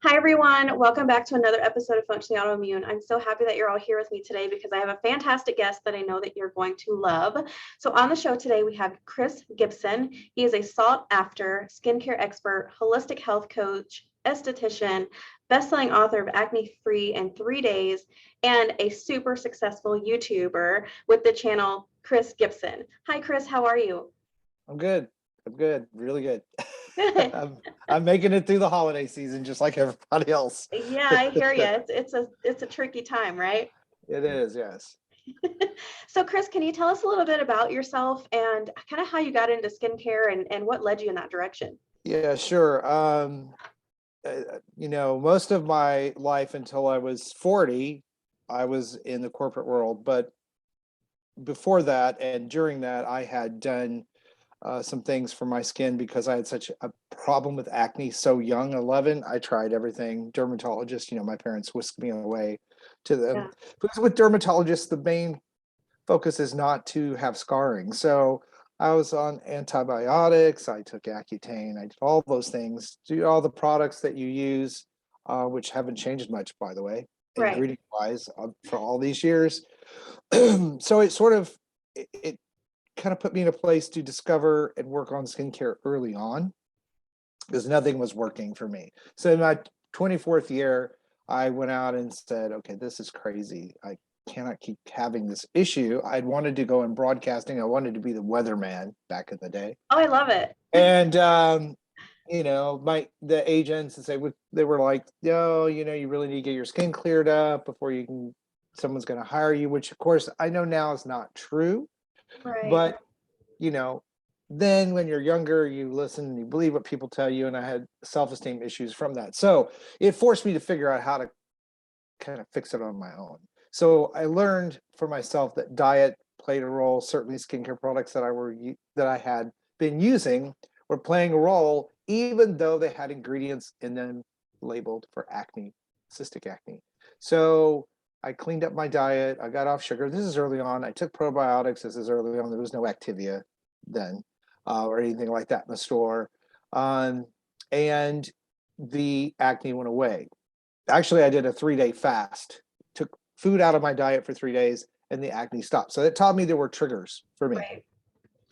Hi, everyone. Welcome back to another episode of Functionally Autoimmune. I'm so happy that you're all here with me today because I have a fantastic guest that I know that you're going to love. So on the show today, we have Chris Gibson. He is a sought-after skincare expert, holistic health coach, esthetician, best-selling author of Acne Free in 3 Days, and a super successful YouTuber with the channel Chris Gibson. Hi, Chris. How are you? I'm good. I'm good. Really good. Good. I'm making it through the holiday season just like everybody else. Yeah, I hear you. It's a tricky time, right? It is, yes. So, Chris, can you tell us a little bit about yourself and kind of how you got into skincare and what led you in that direction? Yeah, sure. Most of my life until I was 40, I was in the corporate world. But before that and during that, I had done some things for my skin because I had such a problem with acne so young, 11. I tried everything. Dermatologist, my parents whisked me away to them. Yeah. Because with dermatologists, the main focus is not to have scarring. So I was on antibiotics. I took Accutane. I did all those things, do all the products that you use, which haven't changed much, by the way, Right. ingredient wise, for all these years. So it kind of put me in a place to discover and work on skincare early on because nothing was working for me. So in my 24th year, I went out and said, okay, this is crazy. I cannot keep having this issue. I'd wanted to go in broadcasting. I wanted to be the weatherman back in the day. Oh, I love it. And the agents and they were like, yo, you really need to get your skin cleared up before someone's going to hire you, which of course I know now is not true. Right. But then when you're younger, you listen and you believe what people tell you, and I had self-esteem issues from that. So it forced me to figure out how to kind of fix it on my own. So I learned for myself that diet played a role. Certainly skincare products that I had been using were playing a role, even though they had ingredients in them labeled for acne, cystic acne. So I cleaned up my diet. I got off sugar. This is early on. I took probiotics. This is early on. There was no Activia then or anything like that in the store. And the acne went away. Actually, I did a 3-day fast, took food out of my diet for 3 days, and the acne stopped. So it taught me there were triggers for me, Right.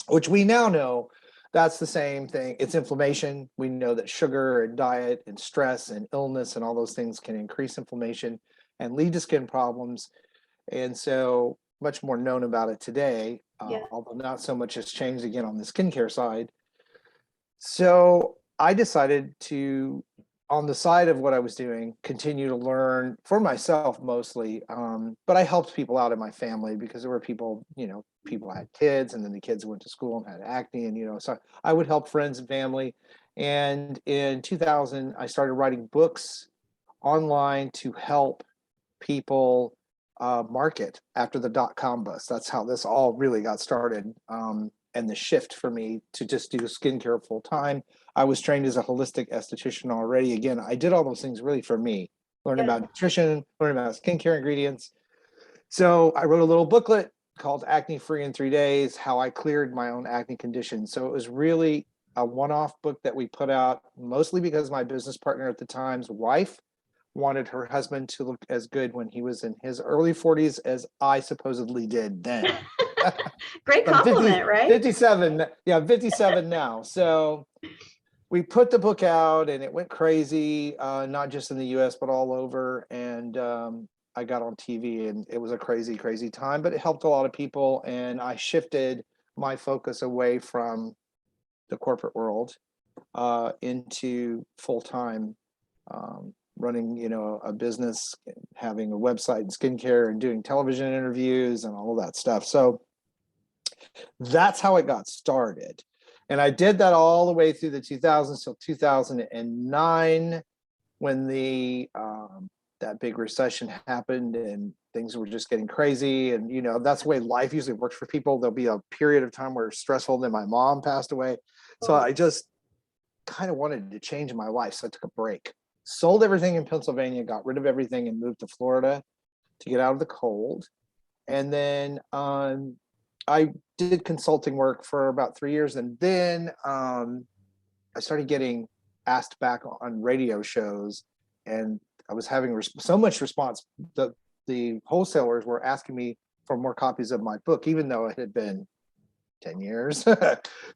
which we now know that's the same thing. It's inflammation. We know that sugar and diet and stress and illness and all those things can increase inflammation and lead to skin problems. And so much more known about it today, Yeah. although not so much has changed again on the skincare side. So I decided to, on the side of what I was doing, continue to learn for myself mostly. But I helped people out in my family because there were people had kids and then the kids went to school and had acne and, so I would help friends and family. And in 2000, I started writing books online to help people market after the dot-com bust. That's how this all really got started. And the shift for me to just do skincare full time. I was trained as a holistic esthetician already. Again, I did all those things really for me. Learn Yeah. about nutrition, learn about skincare ingredients. So I wrote a little booklet called Acne Free in 3 Days, how I cleared my own acne condition. So it was really a one-off book that we put out, mostly because my business partner at the time's wife wanted her husband to look as good when he was in his early 40s as I supposedly did then. Great I'm compliment, right? 57. Yeah, I'm 57 now. So we put the book out and it went crazy, not just in the US, but all over. And I got on TV and it was a crazy, crazy time, but it helped a lot of people. And I shifted my focus away from the corporate world into full-time running, a business, having a website and skincare and doing television interviews and all of that stuff. So that's how it got started. And I did that all the way through the 2000s till 2009 when that big recession happened and things were just getting crazy. And, that's the way life usually works for people. There'll be a period of time where it's stressful. Then my mom passed away. So I just kind of wanted to change my life. So I took a break, sold everything in Pennsylvania, got rid of everything and moved to Florida to get out of the cold. And then I did consulting work for about 3 years. And then I started getting asked back on radio shows and I was having so much response. The wholesalers were asking me for more copies of my book, even though it had been 10 years.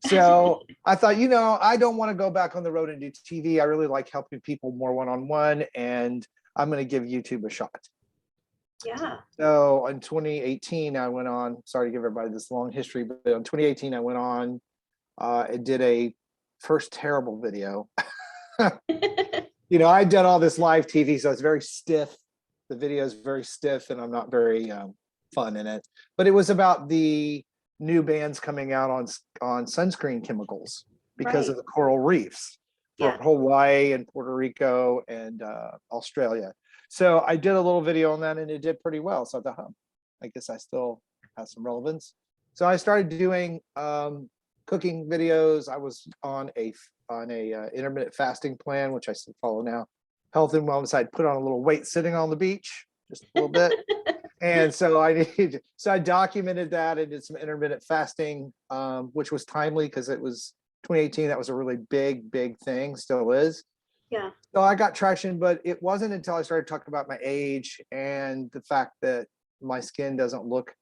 So I thought, I don't want to go back on the road and do TV. I really like helping people more one-on-one, and I'm going to give YouTube a shot. Yeah. So in 2018, I went on, sorry to give everybody this long history, but in 2018, I went on and did a first terrible video. I did all this live TV, so it's very stiff. The video is very stiff, and I'm not very fun in it. But it was about the new bans coming out on sunscreen chemicals because of the coral reefs for Hawaii and Puerto Rico and Australia. So I did a little video on that, and it did pretty well. So I thought, I guess I still have some relevance. So I started doing cooking videos. I was on a intermittent fasting plan, which I still follow now. Health and wellness. I'd put on a little weight sitting on the beach, just a little bit. And so I documented that and did some intermittent fasting, which was timely because it was 2018. That was a really big thing, still is. Yeah. So I got traction, but it wasn't until I started talking about my age and the fact that my skin doesn't look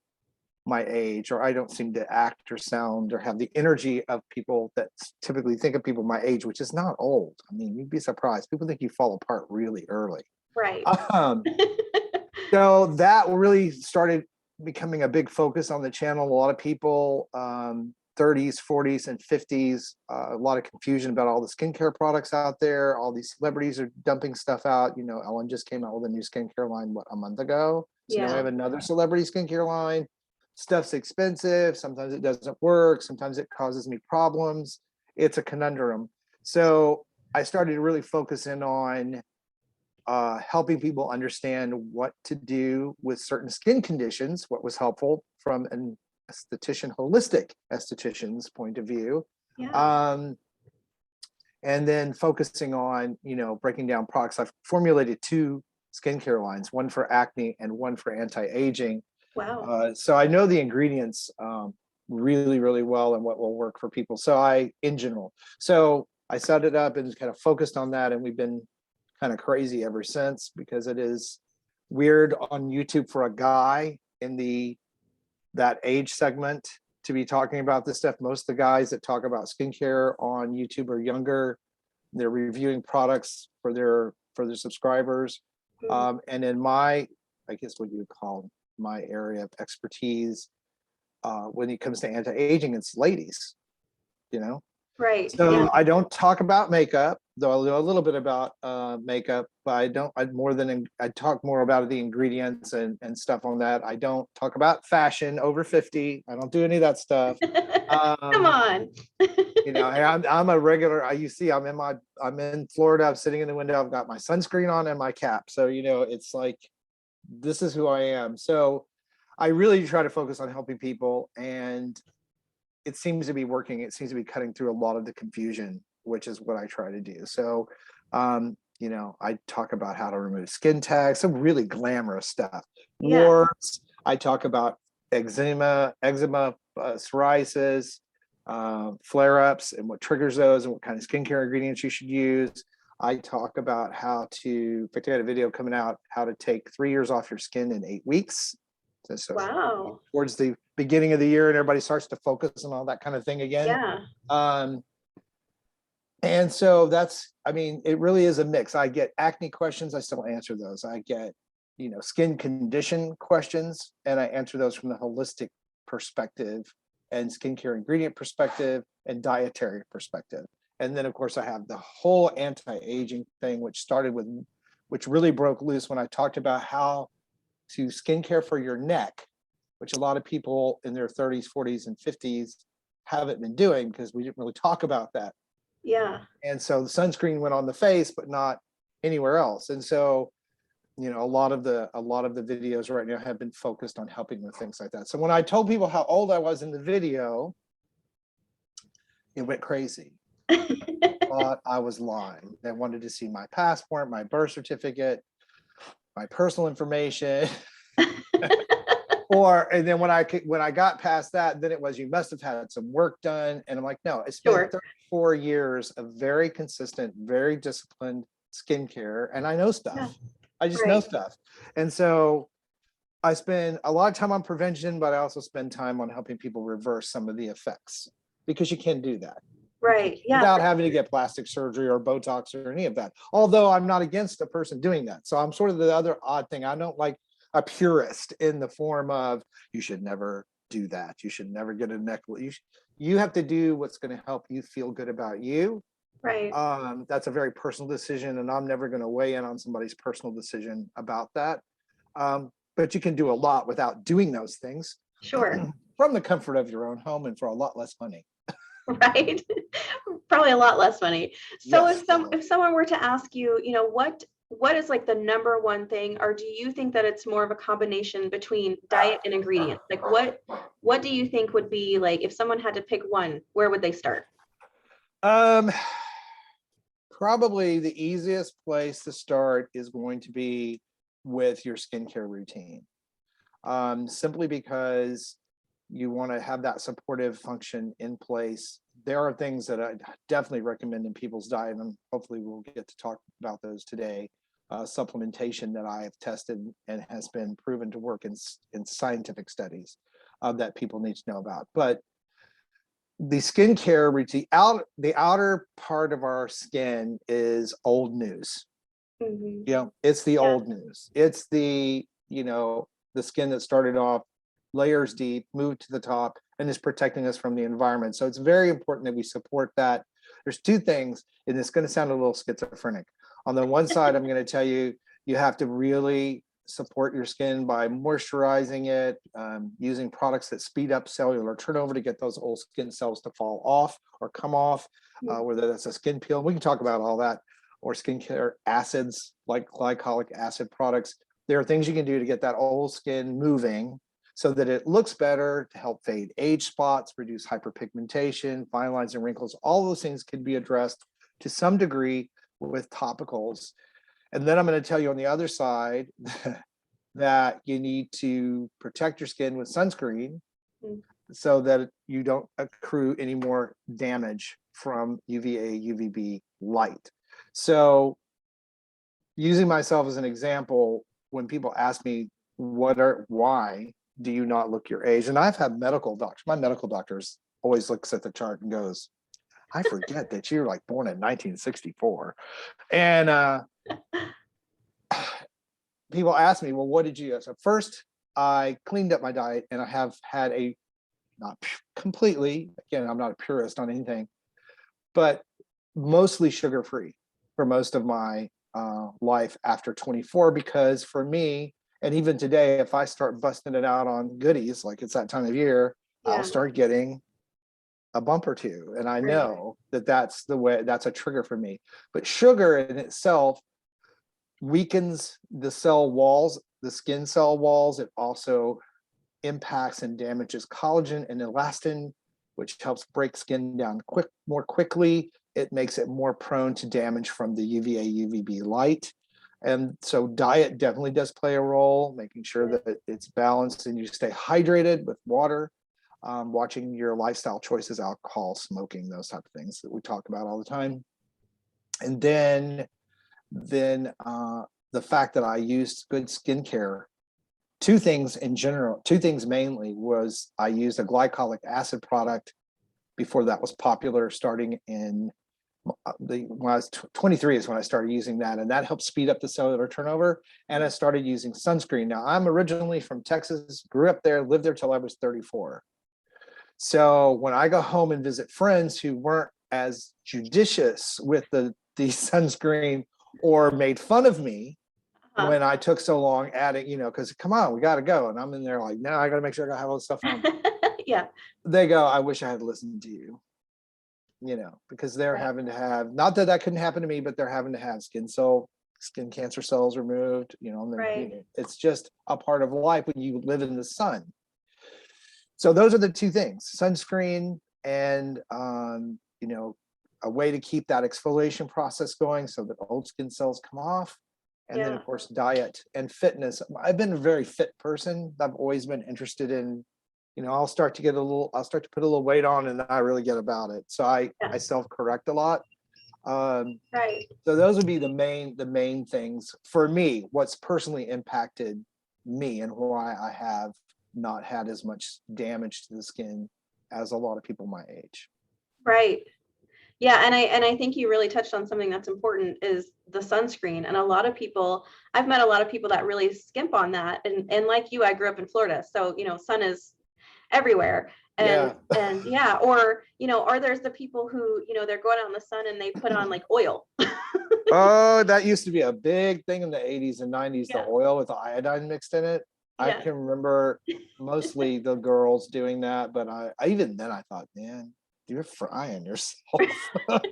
my age, or I don't seem to act or sound or have the energy of people that typically think of people my age, which is not old. I mean, you'd be surprised. People think you fall apart really early. Right. So that really started becoming a big focus on the channel. A lot of people, 30s, 40s, and 50s, a lot of confusion about all the skincare products out there. All these celebrities are dumping stuff out. Ellen just came out with a new skincare line, a month ago? So now we have another celebrity skincare line. Stuff's expensive. Sometimes it doesn't work. Sometimes it causes me problems. It's a conundrum. So I started to really focus in on helping people understand what to do with certain skin conditions, what was helpful from an esthetician, holistic esthetician's point of view. And then focusing on, breaking down products. I've formulated 2 skincare lines, one for acne and one for anti-aging. Wow. So I know the ingredients really, really well and what will work for people. So in general. So I set it up and kind of focused on that. And we've been kind of crazy ever since, because it is weird on YouTube for a guy in that age segment to be talking about this stuff. Most of the guys that talk about skincare on YouTube are younger. They're reviewing products for their subscribers. And in I guess what you would call my area of expertise, when it comes to anti-aging, it's ladies, Right. So I don't talk about makeup, though I know a little bit about makeup, but I talk more about the ingredients and stuff on that. I don't talk about fashion over 50. I don't do any of that stuff. Come on. I'm a regular. I'm in Florida. I'm sitting in the window. I've got my sunscreen on and my cap. So it's like, this is who I am. So I really try to focus on helping people, and it seems to be working. It seems to be cutting through a lot of the confusion, which is what I try to do. So, I talk about how to remove skin tags, some really glamorous stuff. Warts. I talk about eczema, psoriasis, flare-ups, and what triggers those, and what kind of skincare ingredients you should use. I talk about how to, in fact, I had a video coming out, how to take 3 years off your skin in 8 weeks. So wow. Towards the beginning of the year, and everybody starts to focus on all that kind of thing again. Yeah. And so it really is a mix. I get acne questions. I still answer those. I get, skin condition questions, and I answer those from the holistic perspective and skincare ingredient perspective and dietary perspective. And then, of course, I have the whole anti-aging thing, which really broke loose when I talked about how to skincare for your neck, which a lot of people in their 30s, 40s, and 50s haven't been doing, because we didn't really talk about that. Yeah. And so the sunscreen went on the face, but not anywhere else. And so, a lot of the videos right now have been focused on helping with things like that. So when I told people how old I was in the video, it went crazy. Thought I was lying. They wanted to see my passport, my birth certificate, my personal information. And then when I got past that, then it was, you must have had some work done. And I'm like, no, it's been 34 years of very consistent, very disciplined skincare and I know stuff. Yeah. I just know stuff. And so I spend a lot of time on prevention, but I also spend time on helping people reverse some of the effects, because you can do that. Right. Yeah. Without having to get plastic surgery or Botox or any of that. Although I'm not against a person doing that. So I'm sort of the other odd thing. I don't like a purist in the form of, you should never do that. You should never get a necklace. You have to do what's going to help you feel good about you. Right. That's a very personal decision, and I'm never going to weigh in on somebody's personal decision about that. But you can do a lot without doing those things. Sure. From the comfort of your own home and for a lot less money. Right. Probably a lot less money. So Yes. if someone were to ask you, what is like the number one thing, or do you think that it's more of a combination between diet and ingredients? Like what do you think would be, like, if someone had to pick one, where would they start? Probably the easiest place to start is going to be with your skincare routine. Simply because you want to have that supportive function in place. There are things that I definitely recommend in people's diet, and hopefully we'll get to talk about those today. Supplementation that I have tested and has been proven to work in scientific studies that people need to know about. But the skincare routine, the outer part of our skin is old news. Mm-hmm. It's the old news. It's the skin that started off layers deep, moved to the top, and is protecting us from the environment. So it's very important that we support that. There's two things, and it's going to sound a little schizophrenic. On the one side, I'm going to tell you, you have to really support your skin by moisturizing it, using products that speed up cellular turnover to get those old skin cells to fall off or come off, whether that's a skin peel. We can talk about all that, or skincare acids like glycolic acid products. There are things you can do to get that old skin moving so that it looks better, to help fade age spots, reduce hyperpigmentation, fine lines and wrinkles. All those things can be addressed to some degree with topicals. And then I'm going to tell you on the other side that you need to protect your skin with sunscreen so that you don't accrue any more damage from UVA, UVB light. So using myself as an example, when people ask me, why do you not look your age? And I've had medical doctors. My medical doctors always looks at the chart and goes, I forget that you're like born in 1964. And people ask me, well, what did you do? So first, I cleaned up my diet, and I have had not completely, again, I'm not a purist on anything, but mostly sugar-free for most of my life after 24, because for me, and even today, if I start busting it out on goodies, like it's that time of year, I'll start getting a bump or two. And I know that that's a trigger for me. But sugar in itself weakens the cell walls, the skin cell walls. It also impacts and damages collagen and elastin, which helps break skin down more quickly. It makes it more prone to damage from the UVA, UVB light. And so diet definitely does play a role, making sure that it's balanced and you stay hydrated with water, watching your lifestyle choices, alcohol, smoking, those type of things that we talk about all the time. And then the fact that I used good skincare, two things mainly was I used a glycolic acid product before that was popular, starting in when I was 23 is when I started using that, and that helped speed up the cellular turnover. And I started using sunscreen. Now, I'm originally from Texas, grew up there, lived there till I was 34. So when I go home and visit friends who weren't as judicious with the sunscreen, or made fun of me when I took so long adding, because come on, we got to go. And I'm in there like, no, I got to make sure I have all this stuff on. Yeah. They go, I wish I had listened to you. Because they're having to have, not that couldn't happen to me, but they're having to have skin cancer cells removed, it's just a part of life when you live in the sun. So those are the two things, sunscreen and, a way to keep that exfoliation process going so that old skin cells come off. And then of course, diet and fitness. I've been a very fit person. I've always been interested in, I'll start to put a little weight on and I really get about it. So I self-correct a lot. Right. So those would be the main things for me, what's personally impacted me and why I have not had as much damage to the skin as a lot of people my age. Right. Yeah, and I think you really touched on something that's important is the sunscreen. And a lot of people, I've met a lot of people that really skimp on that. And like you, I grew up in Florida, so sun is everywhere. Yeah. And yeah, or there's the people who, they're going out in the sun and they put on like oil. Oh, that used to be a big thing in the 80s and 90s, the Yeah. oil with the iodine mixed in it. I Yeah. can remember mostly the girls doing that, but I even then I thought, man, you're frying yourself.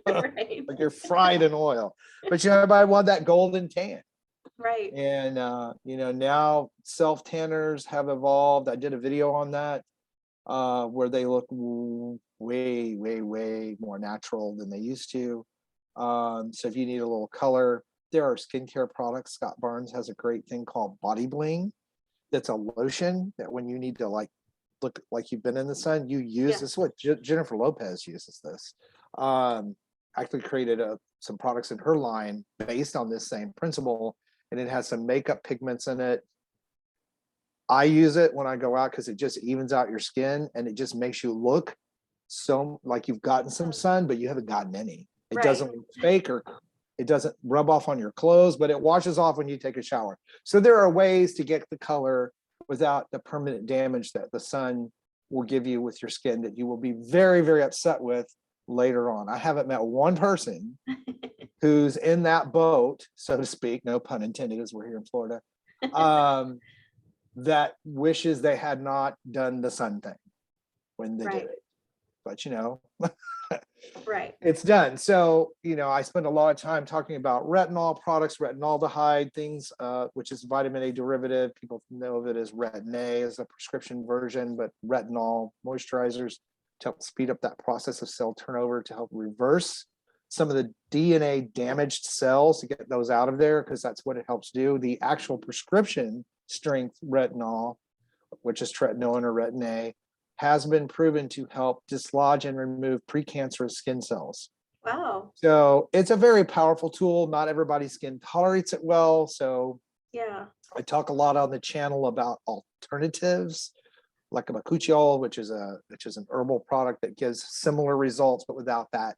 Right. Like you're fried in oil. But everybody wanted that golden tan. Right. And now self tanners have evolved. I did a video on that where they look way, way, way more natural than they used to. So if you need a little color, there are skincare products. Scott Barnes has a great thing called Body Bling. That's a lotion that when you need to look like you've been in the sun, you use. Yeah. This is what Jennifer Lopez uses this. Actually created some products in her line based on this same principle, and it has some makeup pigments in it. I use it when I go out because it just evens out your skin and it just makes you look so like you've gotten some sun, but you haven't gotten any. It Right. doesn't look fake or it doesn't rub off on your clothes, but it washes off when you take a shower. So there are ways to get the color without the permanent damage that the sun will give you with your skin that you will be very, very upset with later on. I haven't met one person who's in that boat, so to speak, no pun intended, as we're here in Florida, that wishes they had not done the sun thing when they Right. did it. But Right. it's done. So, I spend a lot of time talking about retinol products, retinaldehyde, things, which is vitamin A derivative. People know of it as Retin A as a prescription version, but retinol moisturizers to help speed up that process of cell turnover, to help reverse some of the DNA damaged cells, to get those out of there, because that's what it helps do. The actual prescription strength retinol, which is tretinoin or Retin A, has been proven to help dislodge and remove precancerous skin cells. Wow. So it's a very powerful tool. Not everybody's skin tolerates it well. So Yeah. I talk a lot on the channel about alternatives, like a bakuchiol, which is an herbal product that gives similar results, but without that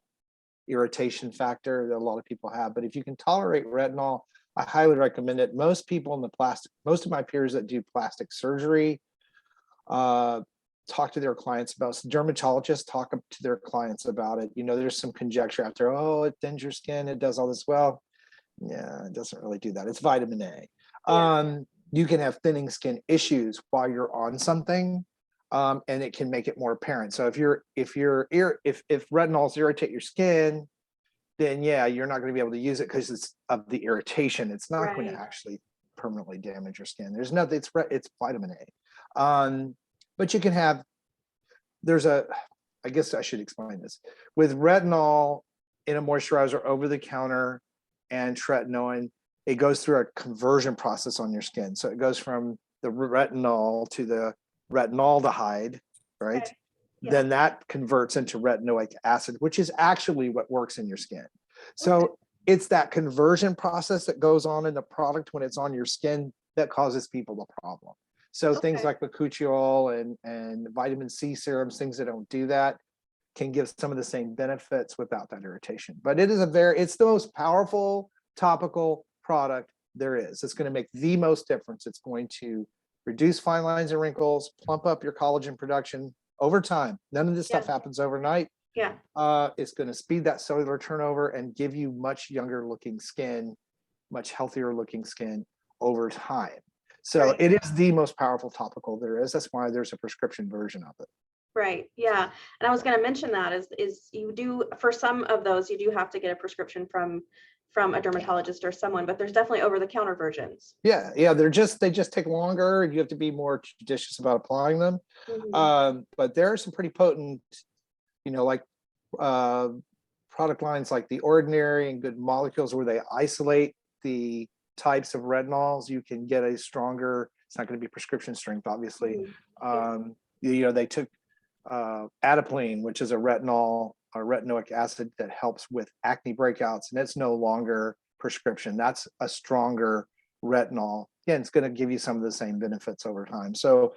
irritation factor that a lot of people have. But if you can tolerate retinol, I highly recommend it. Most people in most of my peers that do plastic surgery, talk to their clients about, dermatologists talk to their clients about it. There's some conjecture out there, oh, it thins your skin, it does all this. Well, yeah, it doesn't really do that. It's vitamin A. Yeah. You can have thinning skin issues while you're on something, and it can make it more apparent. So if retinols irritate your skin, then yeah, you're not going to be able to use it because it's of the irritation. It's not going to actually permanently damage your skin. There's nothing. It's vitamin A. But you can have, I guess I should explain this. With retinol in a moisturizer over the counter and tretinoin, it goes through a conversion process on your skin. So it goes from the retinol to the retinaldehyde, right? Okay. Yeah. Then that converts into retinoic acid, which is actually what works in your skin. So it's that conversion process that goes on in the product when it's on your skin that causes people the problem. So things like bakuchiol and vitamin C serums, things that don't do that, can give some of the same benefits without that irritation. But it's the most powerful topical product there is. It's going to make the most difference. It's going to reduce fine lines and wrinkles, plump up your collagen production over time. None of this stuff happens overnight. Yeah. It's going to speed that cellular turnover and give you much younger looking skin, much healthier looking skin over time. So it is the most powerful topical there is. That's why there's a prescription version of it. Right. Yeah. And I was going to mention that is you do, for some of those, you do have to get a prescription from a dermatologist or someone, but there's definitely over the counter versions. Yeah. They just take longer. You have to be more judicious about applying them. Mm-hmm. But there are some pretty potent, like product lines like The Ordinary and Good Molecules, where they isolate the types of retinols. You can get a stronger, it's not going to be prescription strength, obviously. Mm-hmm. They took Adapalene, which is a retinol retinoic acid that helps with acne breakouts, and it's no longer prescription. That's a stronger retinol. Again, it's going to give you some of the same benefits over time. So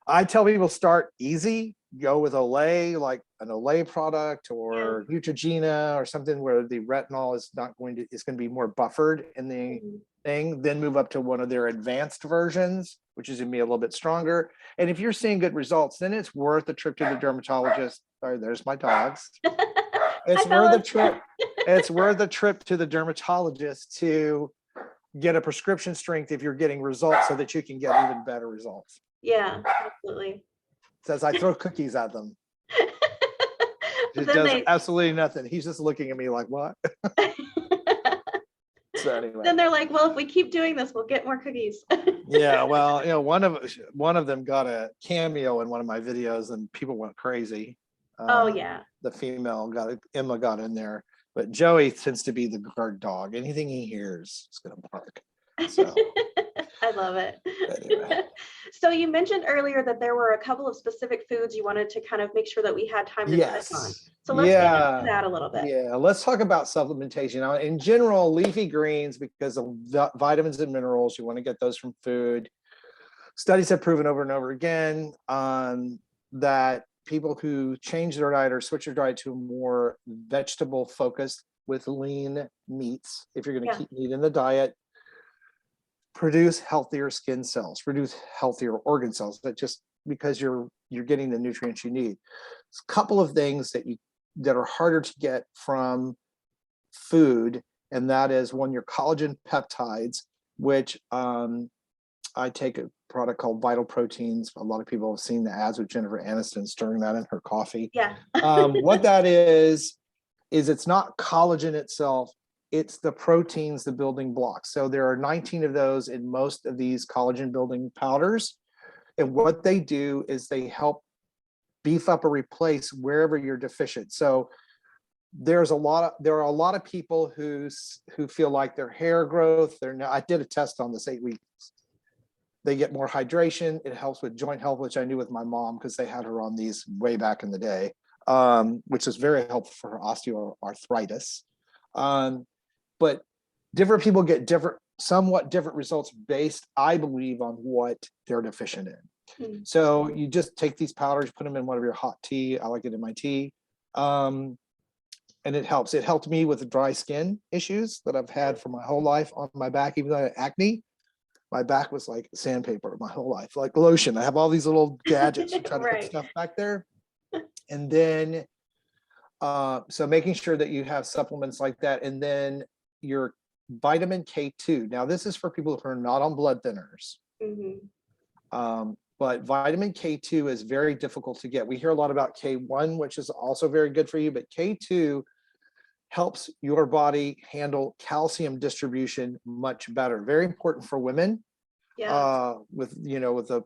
I tell people start easy, go with Olay, like an Olay product or Neutrogena or something where the retinol is going to be more buffered in the thing, then move up to one of their advanced versions, which is going to be a little bit stronger. And if you're seeing good results, then it's worth a trip to the dermatologist. Sorry, there's my dogs. It's worth a trip. It's worth a trip to the dermatologist to get a prescription strength if you're getting results so that you can get even better results. Yeah, absolutely. Says I throw cookies at them. It Then does absolutely nothing. He's just looking at me like, what? So anyway. Then they're like, well, if we keep doing this, we'll get more cookies. Yeah, well, one of them got a cameo in one of my videos and people went crazy. Oh yeah. The female Emma got in there, but Joey tends to be the guard dog. Anything he hears is gonna bark. So I love it. anyway. So you mentioned earlier that there were a couple of specific foods you wanted to kind of make sure that we had time to touch on. So let's get into that a little bit. Yeah, let's talk about supplementation. Now, in general, leafy greens, because of the vitamins and minerals, you want to get those from food. Studies have proven over and over again that people who change their diet or switch their diet to a more vegetable focused with lean meats, if you're going to keep meat in the diet, produce healthier skin cells, produce healthier organ cells, but just because you're getting the nutrients you need. It's a couple of things that are harder to get from food, and that is one, your collagen peptides, which I take a product called Vital Proteins. A lot of people have seen the ads with Jennifer Aniston stirring that in her coffee. Yeah. What that is it's not collagen itself, it's the proteins, the building blocks. So there are 19 of those in most of these collagen building powders. And what they do is they help beef up or replace wherever you're deficient. So there are a lot of people who feel like their hair growth, I did a test on this 8 weeks. They get more hydration. It helps with joint health, which I knew with my mom because they had her on these way back in the day, which is very helpful for her osteoarthritis. But different people get somewhat different results based, I believe, on what they're deficient in. So you just take these powders, put them in one of your hot tea. I like it in my tea. And it helps. It helped me with the dry skin issues that I've had for my whole life on my back, even though I had acne. My back was like sandpaper my whole life, like lotion. I have all these little gadgets to try to put stuff back there. And then, so making sure that you have supplements like that. And then your vitamin K2. Now, this is for people who are not on blood thinners. But vitamin K2 is very difficult to get. We hear a lot about K1, which is also very good for you, but K2 helps your body handle calcium distribution much better. Very important for women with the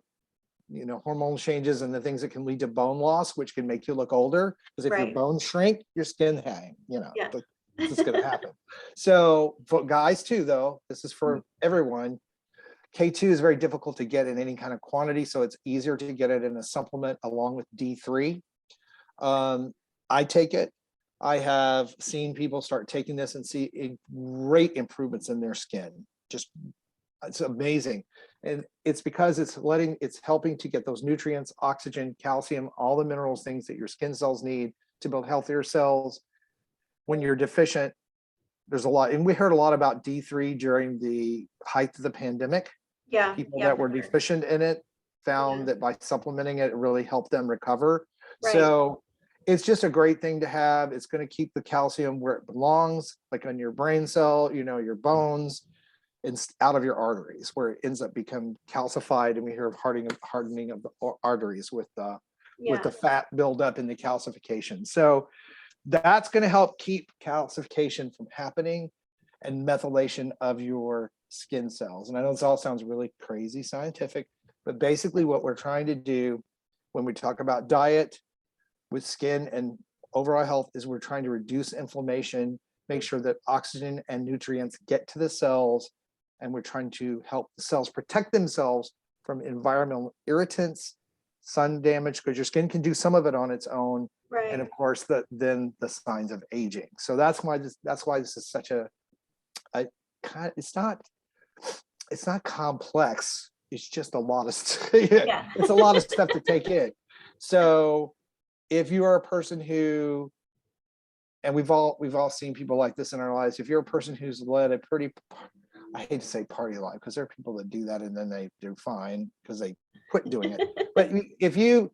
hormonal changes and the things that can lead to bone loss, which can make you look older. Because if your bones shrink, your skin hang. This is going to happen. So for guys too, though, this is for everyone. K2 is very difficult to get in any kind of quantity, so it's easier to get it in a supplement along with D3. I take it. I have seen people start taking this and see great improvements in their skin. It's amazing. And it's because it's helping to get those nutrients, oxygen, calcium, all the minerals, things that your skin cells need to build healthier cells. When you're deficient, there's a lot, and we heard a lot about D3 during the height of the pandemic. People that were deficient in it found that by supplementing it, it really helped them recover. So it's just a great thing to have. It's going to keep the calcium where it belongs, like on your brain cell, your bones, and out of your arteries, where it ends up becoming calcified. And we hear of hardening of the arteries with the fat buildup and the calcification. So that's going to help keep calcification from happening and methylation of your skin cells. And I know this all sounds really crazy scientific, but basically what we're trying to do when we talk about diet with skin and overall health is we're trying to reduce inflammation, make sure that oxygen and nutrients get to the cells, and we're trying to help the cells protect themselves from environmental irritants, sun damage, because your skin can do some of it on its own, Right. And of course, then the signs of aging. So that's why this is such a kind. It's not complex. It's just a lot of Yeah. it's a lot of stuff to take in. So if you are a person who, and we've all seen people like this in our lives, if you're a person who's led a pretty, I hate to say party life, because there are people that do that and then they do fine because they quit doing it. But if you've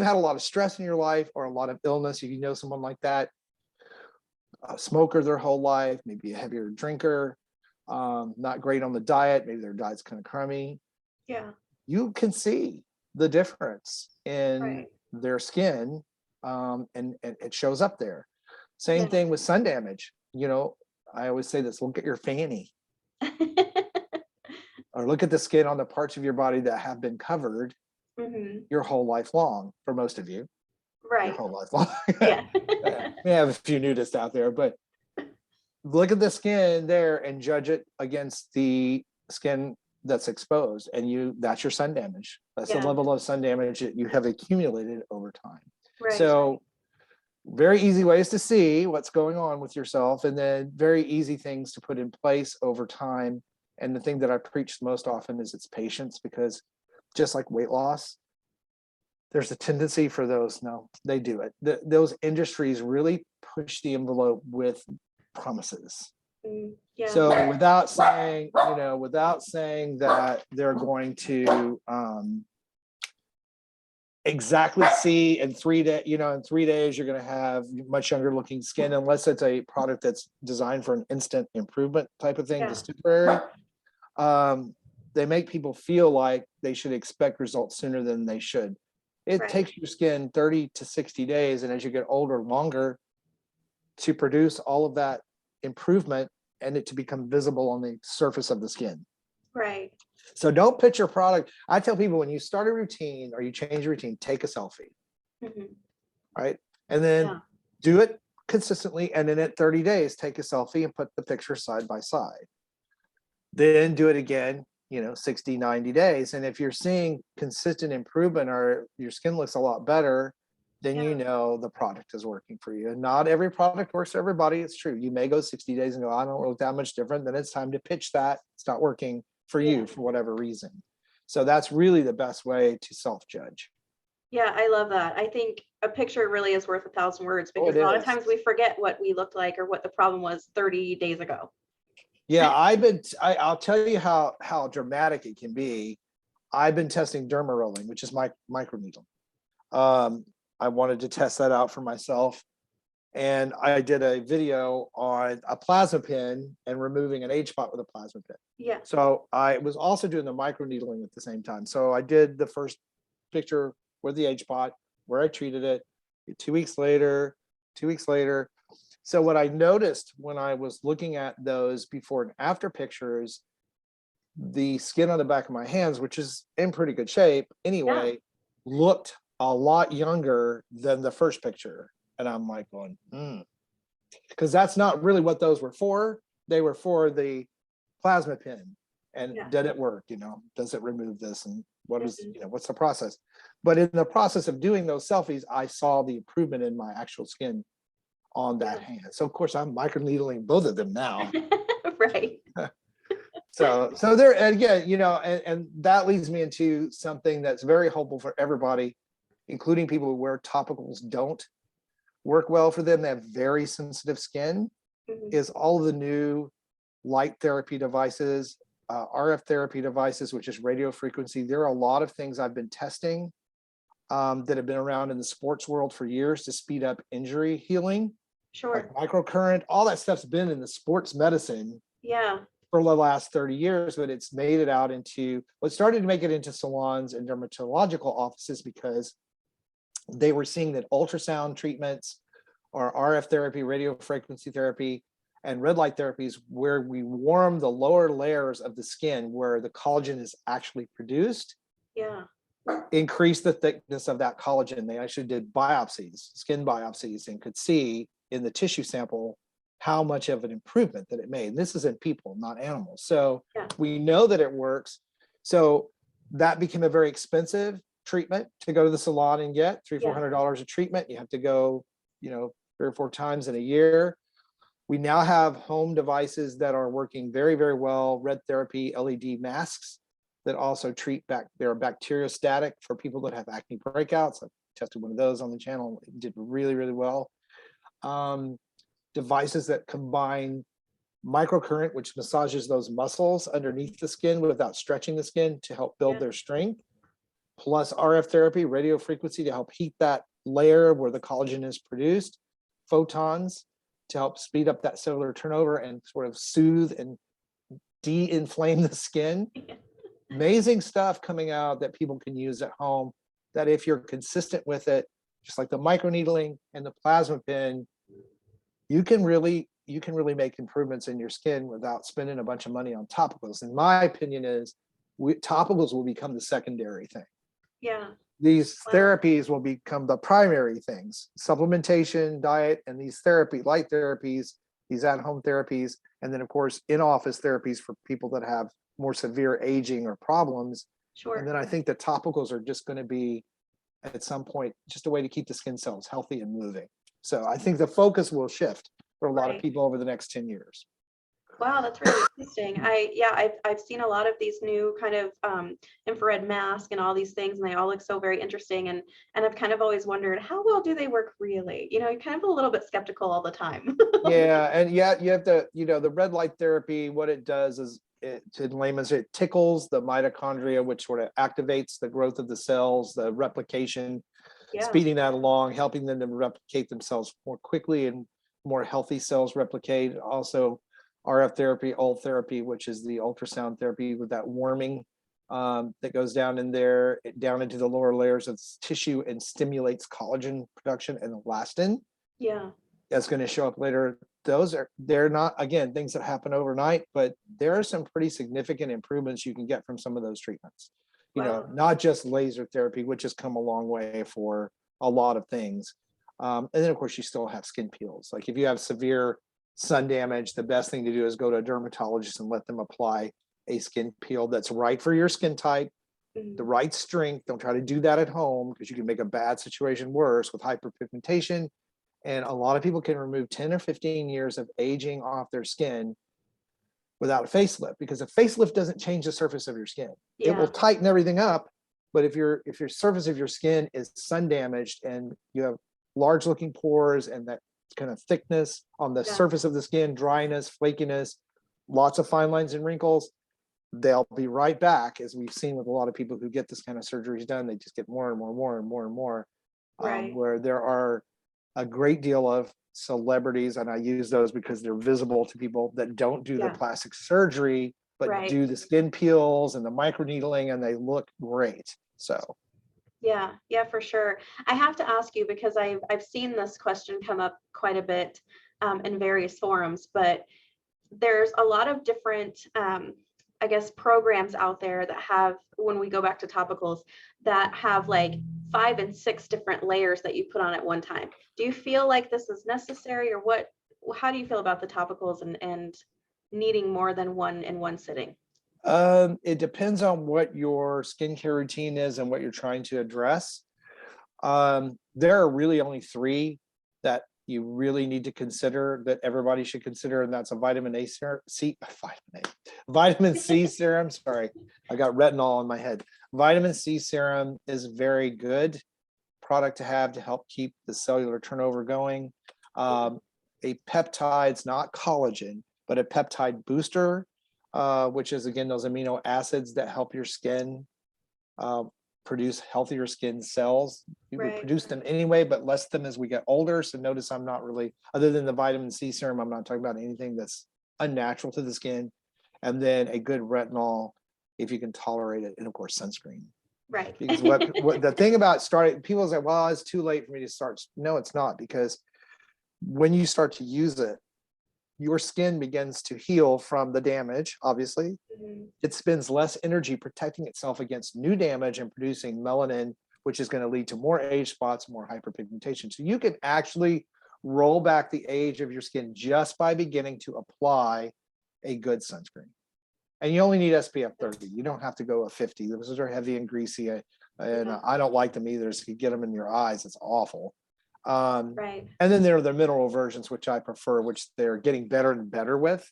had a lot of stress in your life or a lot of illness, if you know someone like that, a smoker their whole life, maybe a heavier drinker, not great on the diet, maybe their diet's kind of crummy, Yeah. you can see the difference in Right. their skin, and it shows up there. Same Yeah. thing with sun damage. I always say this: look at your fanny, or look at the skin on the parts of your body that have been covered Hmm. your whole life long. For most of you, your Right. whole life long. Yeah. We have a few nudists out there, but look at the skin there and judge it against the skin that's exposed, and that's your sun damage. That's the Yeah. level of sun damage that you have accumulated over time. Right. So very easy ways to see what's going on with yourself, and then very easy things to put in place over time. And the thing that I preach most often is it's patience, because just like weight loss, there's a tendency for those. No, they do it. Those industries really push the envelope with promises. Yeah. So without saying that they're going to exactly see in 3 days, in 3 days you're going to have much younger looking skin, unless it's a product that's designed for an instant improvement type of thing, Yeah. just temporary. They make people feel like they should expect results sooner than they should. It Right. takes your skin 30 to 60 days, and as you get older, longer, to produce all of that improvement and it to become visible on the surface of the skin. Right. So don't pitch your product. I tell people, when you start a routine or you change a routine, take a selfie, Hmm. right? And then do it consistently. And then at 30 days, take a selfie and put the picture side by side. Then do it again, 60, 90 days. And if you're seeing consistent improvement or your skin looks a lot better, then the product is working for you. And not every product works for everybody. It's true. You may go 60 days and go, I don't look that much different. Then it's time to pitch that. It's not working for you for whatever reason. So that's really the best way to self-judge. Yeah, I love that. I think a picture really is worth 1,000 words, because a lot of times we forget what we looked like or what the problem was 30 days ago. Yeah, I'll tell you how dramatic it can be. I've been testing Derma Rolling, which is my Microneedling. I wanted to test that out for myself. And I did a video on a plasma pin and removing an age spot with a plasma pin. Yeah. So I was also doing the microneedling at the same time. So I did the first picture with the age spot where I treated it. 2 weeks later. So what I noticed when I was looking at those before and after pictures, the skin on the back of my hands, which is in pretty good shape anyway, looked a lot younger than the first picture. And I'm like going, because that's not really what those were for. They were for the plasma pin. And did it work? Does it remove this? And what is, what's the process? But in the process of doing those selfies, I saw the improvement in my actual skin on that hand. So of course I'm microneedling both of them now. Right. So there, and again, and that leads me into something that's very hopeful for everybody, including people who wear topicals don't work well for them. They have very sensitive skin. Is all of the new light therapy devices, RF therapy devices, which is radio frequency. There are a lot of things I've been testing that have been around in the sports world for years to speed up injury healing. Sure. Like microcurrent, all that stuff's been in the sports medicine for the last 30 years, but it's made it out into, well, it started to make it into salons and dermatological offices because they were seeing that ultrasound treatments or RF therapy, radio frequency therapy, and red light therapies, where we warm the lower layers of the skin where the collagen is actually produced, increase the thickness of that collagen. They actually did biopsies, skin biopsies, and could see in the tissue sample how much of an improvement that it made. And this is in people, not animals. So we know that it works. So that became a very expensive treatment to go to the salon and get Yeah. $300-400 a treatment. You have to go, 3 or 4 times in a year. We now have home devices that are working very, very well. Red therapy LED masks that also treat back. They're bacteriostatic for people that have acne breakouts. I tested one of those on the channel. It did really, really well. Devices that combine microcurrent, which massages those muscles underneath the skin without stretching the skin to help build their strength, plus RF therapy, radio frequency to help heat that layer where the collagen is produced, photons to help speed up that cellular turnover and sort of soothe and de-inflame the skin. Amazing stuff coming out that people can use at home, that if you're consistent with it, just like the microneedling and the plasma pin, you can really make improvements in your skin without spending a bunch of money on topicals. In my opinion is topicals will become the secondary thing. Yeah. These therapies will become the primary things: supplementation, diet, and these light therapies, these at-home therapies, and then of course in-office therapies for people that have more severe aging or problems. Sure. And then I think the topicals are just going to be at some point just a way to keep the skin cells healthy and moving. So I think the focus will shift for a lot of people over the next 10 years. Wow, that's really interesting. I've seen a lot of these new kind of infrared masks and all these things, and they all look so very interesting. And I've kind of always wondered, how well do they work really? You're kind of a little bit skeptical all the time. Yeah, and you have to, the red light therapy, what it does is, in layman's, it tickles the mitochondria, which sort of activates the growth of the cells, the replication, speeding that along, helping them to replicate themselves more quickly, and more healthy cells replicate. Also, RF therapy, ULT therapy, which is the ultrasound therapy with that warming that goes down in there, down into the lower layers of tissue and stimulates collagen production and elastin. Yeah. That's going to show up later. They're not, again, things that happen overnight, but there are some pretty significant improvements you can get from some of those treatments. Not just laser therapy, which has come a long way for a lot of things. And then of course you still have skin peels. Like if you have severe sun damage, the best thing to do is go to a dermatologist and let them apply a skin peel that's right for your skin type, the right strength. Don't try to do that at home because you can make a bad situation worse with hyperpigmentation. And a lot of people can remove 10 or 15 years of aging off their skin without a facelift, because a facelift doesn't change the surface of your skin. It will tighten everything up, but if your surface of your skin is sun damaged and you have large looking pores and that kind of thickness on the surface of the skin, dryness, flakiness, lots of fine lines and wrinkles, they'll be right back, as we've seen with a lot of people who get this kind of surgeries done. They just get more and more, where there are a great deal of celebrities, and I use those because they're visible to people that don't do the plastic surgery, but do the skin peels and the microneedling, and they look great. So yeah, for sure. I have to ask you, because I've seen this question come up quite a bit in various forums, but there's a lot of different I guess programs out there that have, when we go back to topicals, that have like 5 and 6 different layers that you put on at one time. Do you feel like this is necessary, or how do you feel about the topicals and needing more than one in one sitting? It depends on what your skincare routine is and what you're trying to address. There are really only 3 that you really need to consider, that everybody should consider, and that's a vitamin C serum. Sorry, I got retinol in my head. Vitamin C serum is a very good product to have to help keep the cellular turnover going. A peptides, not collagen, but a peptide booster, which is again those amino acids that help your skin produce healthier skin cells. You would produce them anyway, but less them as we get older. So notice I'm not really, other than the vitamin C serum, I'm not talking about anything that's unnatural to the skin. And then a good retinol, if you can tolerate it, and of course sunscreen. Right. Because what the thing about starting, people say, well, it's too late for me to start. No, it's not, because when you start to use it, your skin begins to heal from the damage, obviously. It spends less energy protecting itself against new damage and producing melanin, which is going to lead to more age spots, more hyperpigmentation. So you can actually roll back the age of your skin just by beginning to apply a good sunscreen. And you only need SPF 30. You don't have to go a 50. Those are heavy and greasy. And Yeah. I don't like them either. So you get them in your eyes, it's awful. Right. And then there are the mineral versions, which I prefer, which they're getting better and better with,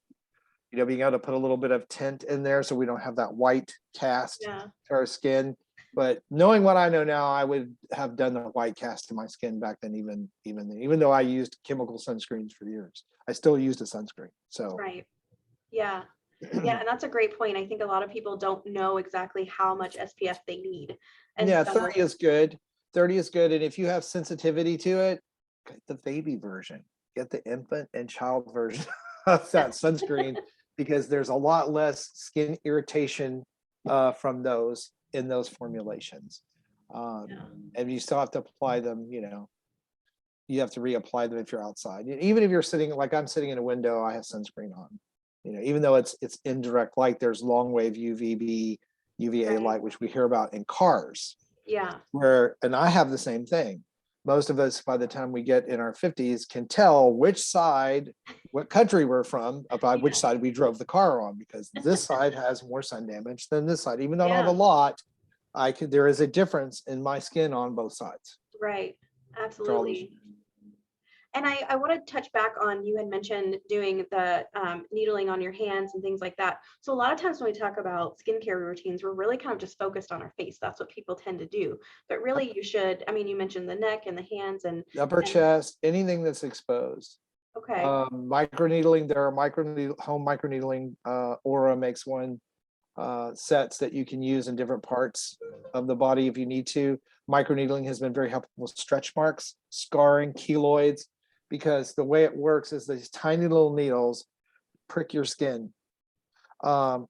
being able to put a little bit of tint in there so we don't have that white cast Yeah. to our skin. But knowing what I know now, I would have done the white cast to my skin back then, even though I used chemical sunscreens for years. I still used a sunscreen. So Right. Yeah. Yeah. And that's a great point. I think a lot of people don't know exactly how much SPF they need. And yeah, so 30 is good. 30 is good. And if you have sensitivity to it, get the baby version, get the infant and child version of that sunscreen, because there's a lot less skin irritation from those in those formulations. yeah. And you still have to apply them, you have to reapply them if you're outside. Even if you're sitting, like I'm sitting in a window, I have sunscreen on. Even though it's indirect light, there's long wave UVB, UVA Right. light, which we hear about in cars. Yeah. And I have the same thing. Most of us, by the time we get in our 50s, can tell which side, what country we're from, by which side we drove the car on, because this side has more sun damage than this side. Even though I don't have a lot, there is a difference in my skin on both sides. Right. Absolutely. And I want to touch back on, you had mentioned doing the needling on your hands and things like that. So a lot of times when we talk about skincare routines, we're really kind of just focused on our face. That's what people tend to do. But really you should, you mentioned the neck and the hands and the upper chest, anything that's exposed. Okay. Microneedling, there are home microneedling. Aura makes one, sets that you can use in different parts of the body if you need to. Microneedling has been very helpful with stretch marks, scarring, keloids, because the way it works is these tiny little needles prick your skin. And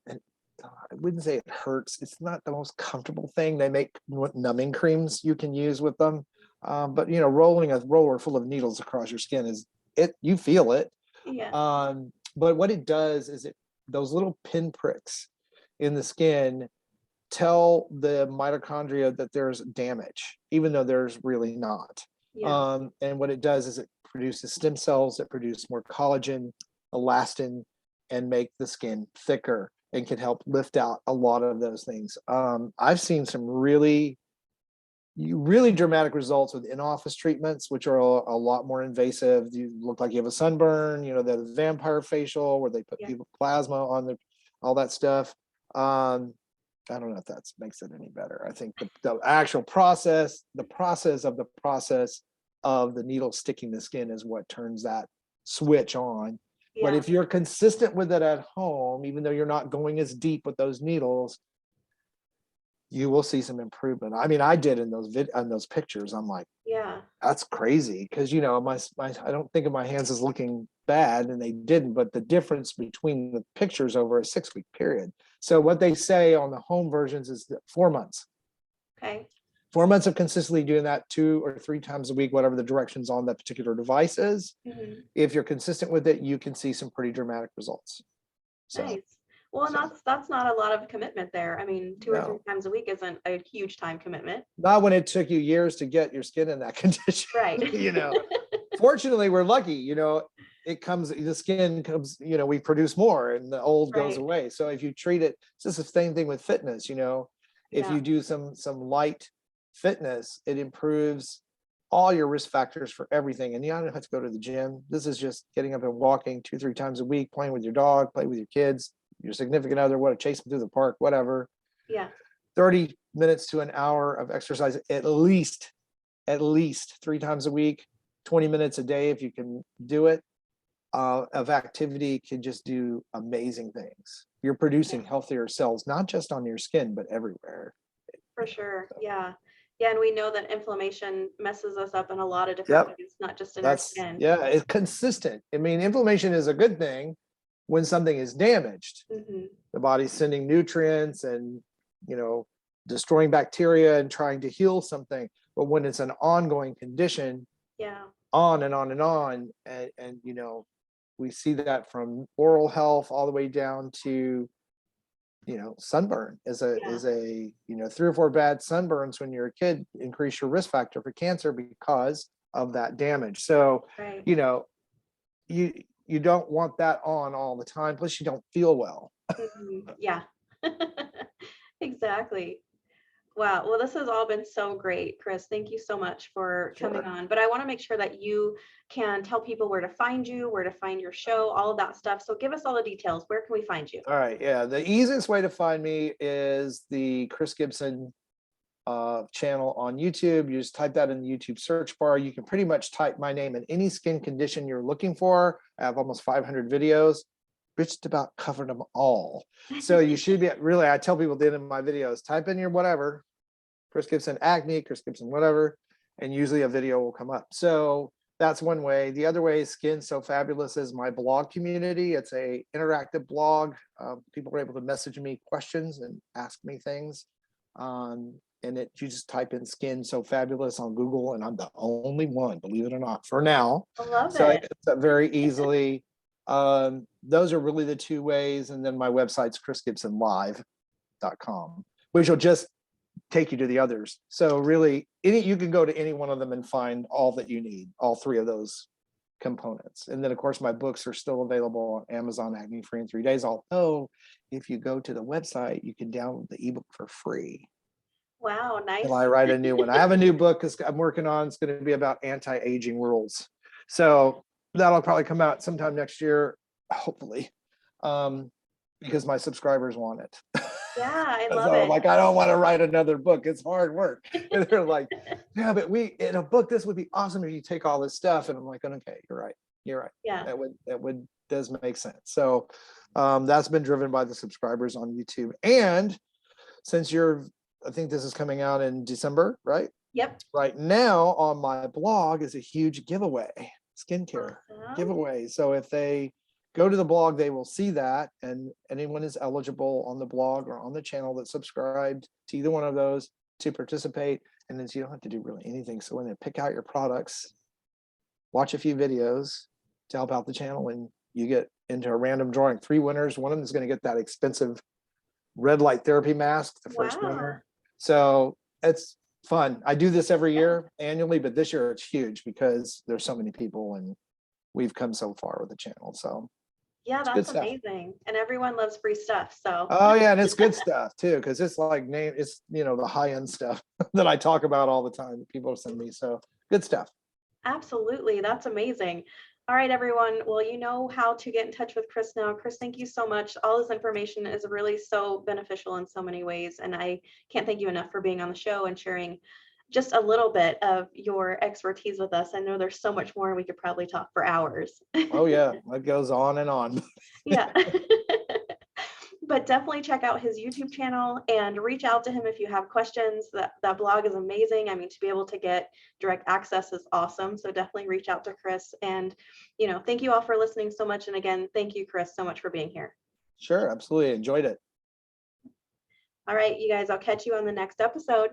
I wouldn't say it hurts. It's not the most comfortable thing. They make numbing creams you can use with them. But rolling a roller full of needles across your skin you feel it. Yeah. But what it does is those little pin pricks in the skin tell the mitochondria that there's damage, even though there's really not. Yeah. And what it does is it produces stem cells that produce more collagen, elastin, and make the skin thicker, and can help lift out a lot of those things. I've seen some really dramatic results with in-office treatments, which are a lot more invasive. You look like you have a sunburn, the vampire facial where they put people plasma on all that stuff. I don't know if that makes it any better. I think the actual process, the process of the needle sticking the skin is what turns that switch on. Yeah. But if you're consistent with it at home, even though you're not going as deep with those needles, you will see some improvement. I did in those pictures. I'm like, yeah, that's crazy, because I don't think of my hands as looking bad, and they didn't. But the difference between the pictures over a 6-week period. So what they say on the home versions is 4 months. Okay. 4 months of consistently doing that 2 or 3 times a week, whatever the directions on that particular device is. Mm-hmm. If you're consistent with it, you can see some pretty dramatic results. So. Nice. Well, and that's not a lot of commitment there. 2 or 3 times a week isn't a huge time commitment. Not when it took you years to get your skin in that condition. Right. Fortunately, we're lucky, the skin comes, we produce more and the old goes away. So if you treat it, it's just the same thing with fitness, if you do some light fitness, it improves all your risk factors for everything. And you don't have to go to the gym. This is just getting up and walking 2-3 times a week, playing with your dog, play with your kids, your significant other, chase them through the park, whatever. Yeah. 30 minutes to an hour of exercise, at least 3 times a week, 20 minutes a day if you can do it, of activity can just do amazing things. You're producing healthier cells, not just on your skin, but everywhere. For sure. Yeah. Yeah. And we know that inflammation messes us up in a lot of different ways, not just in our skin. Yeah, it's consistent. Inflammation is a good thing when something is damaged. Mm-hmm. The body's sending nutrients and, destroying bacteria and trying to heal something. But when it's an ongoing condition, on and on and on, and we see that from oral health all the way down to, sunburn is a 3 or 4 bad sunburns when you're a kid increase your risk factor for cancer because of that damage. So, you don't want that on all the time. Plus you don't feel well. Mm-hmm. Yeah, exactly. Wow. Well, this has all been so great, Chris. Thank you so much for coming Sure. on. But I want to make sure that you can tell people where to find you, where to find your show, all of that stuff. So give us all the details. Where can we find you? All right. Yeah. The easiest way to find me is the Chris Gibson channel on YouTube. You just type that in the YouTube search bar. You can pretty much type my name in any skin condition you're looking for. I have almost 500 videos, just about covered them all. So you should be really, I tell people at the end of my videos, type in your whatever, Chris Gibson acne, Chris Gibson whatever, and usually a video will come up. So that's one way. The other way is Skin So Fabulous is my blog community. It's a interactive blog. People are able to message me questions and ask me things. And you just type in Skin So Fabulous on Google, and I'm the only one, believe it or not, for now. I love So it. it's very easily. Those are really the two ways. And then my website's chrisgibsonlive.com, which will just take you to the others. So really, you can go to any one of them and find all that you need, all three of those components. And then, of course, my books are still available on Amazon, Acne Free in 3 days. Although, if you go to the website, you can download the ebook for free. Wow, nice. Till I write a new one. I have a new book I'm working on. It's going to be about anti-aging rules. So that'll probably come out sometime next year, hopefully, because my subscribers want it. Yeah, I love So it. like, I don't want to write another book. It's hard work. And they're like, yeah, but in a book, this would be awesome if you take all this stuff. And I'm like, okay, you're right. You're right. Yeah. That does make sense. So that's been driven by the subscribers on YouTube. And since I think this is coming out in December, right? Yep. Right now on my blog is a huge giveaway, skincare giveaway. So if they go to the blog, they will see that, and anyone is eligible on the blog or on the channel that subscribed to either one of those to participate. And then you don't have to do really anything. So when they pick out your products, watch a few videos to help out the channel, and you get into a random drawing. 3 winners. One of them is going to get that expensive red light therapy mask, the first winner. So it's fun. I do this every year annually, but this year it's huge because there's so many people and we've come so far with the channel. So yeah, that's amazing. And everyone loves free stuff. So oh yeah, and it's good stuff too, because it's like it's the high-end stuff that I talk about all the time that people send me. So good stuff. Absolutely. That's amazing. All right, everyone. Well, you know how to get in touch with Chris now. Chris, thank you so much. All this information is really so beneficial in so many ways. And I can't thank you enough for being on the show and sharing just a little bit of your expertise with us. I know there's so much more, and we could probably talk for hours. Oh yeah, it goes on and on. Yeah. But definitely check out his YouTube channel and reach out to him if you have questions. That blog is amazing. I mean, to be able to get direct access is awesome. So definitely reach out to Chris. And, thank you all for listening so much. And again, thank you, Chris, so much for being here. Sure, absolutely. Enjoyed it. All right, you guys, I'll catch you on the next episode.